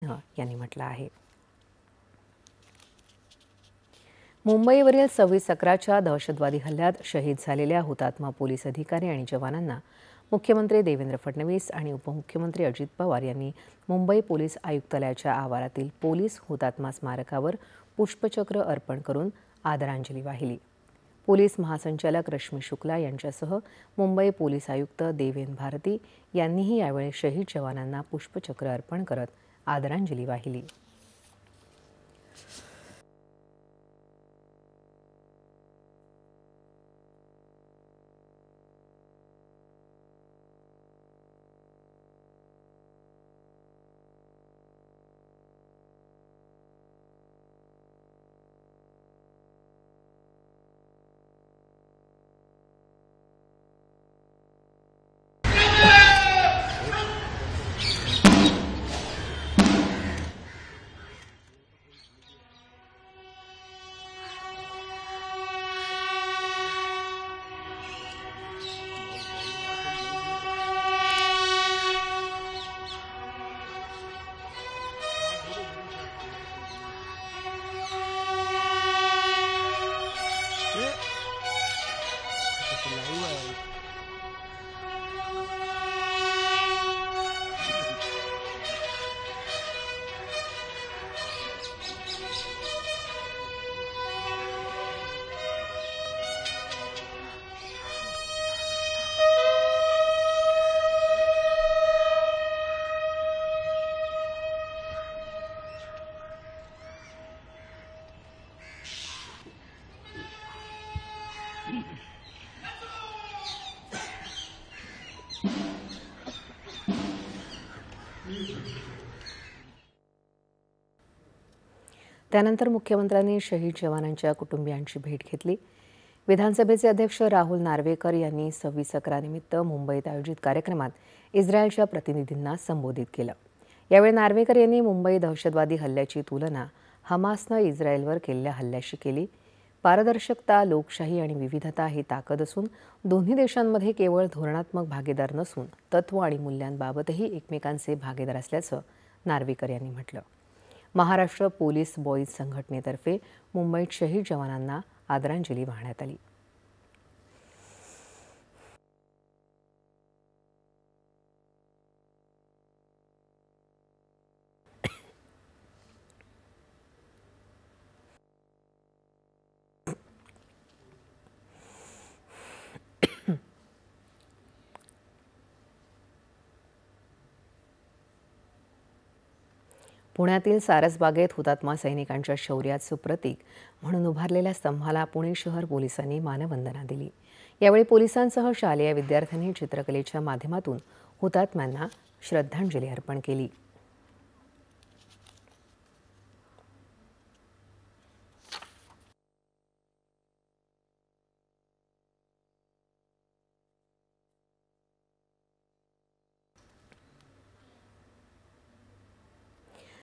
यांनी म्हटलं आहे। मुंबईवरील 26/11च्या दहशतवादी हल्ल्यात शहीद झालेल्या हुतात्मा पोलीस अधिकारी आणि जवानांना मुख्यमंत्री देवेंद्र फडणवीस आणि उपमुख्यमंत्री अजित पवार यांनी मुंबई पोलीस आयुक्तालयाच्या आवारातील पोलीस हुतात्मा स्मारकावर पुष्पचक्र अर्पण करून आदरांजली वाहिली। पोलीस महासंचालक रश्मी शुक्ला यांच्यासह मुंबई पोलीस आयुक्त देवेन भारती यांनीही यावेळी शहीद जवानांना पुष्पचक्र अर्पण करत आदरांजली वाहिली। त्यानंतर मुख्यमंत्र्यांनी शहीद जवानांच्या कुटुंबियांची भेट घेतली। विधानसभेचे अध्यक्ष राहुल नार्वेकर यांनी 26/11 निमित्त मुंबईत आयोजित कार्यक्रमात इस्रायलच्या प्रतिनिधींना संबोधित केलं। यावेळी नार्वेकर यांनी मुंबई दहशतवादी हल्ल्याची तुलना हमासनं इस्रायलवर केलेल्या हल्ल्याशी केली। पारदर्शकता, लोकशाही आणि विविधता ही ताकद असून दोन्ही देशांमध्ये केवळ धोरणात्मक भागीदार नसून तत्व आणि मूल्यांबाबतही एकमेकांचे भागीदार असल्याचं नार्वेकर यांनी म्हटलं। महाराष्ट्र पोलीस बॉईज संघटनेतर्फे मुंबईत शहीद जवानांना आदरांजली वाहण्यात आली। पुण्यातील सारसबागेत हुतात्मा सैनिकांच्या शौर्याचं प्रतीक म्हणून उभारलेल्या स्तंभाला पुणे शहर पोलिसांनी मानवंदना दिली। यावेळी पोलिसांसह शालेय विद्यार्थ्यांनी चित्रकलेच्या माध्यमातून हुतात्म्यांना श्रद्धांजली अर्पण केली।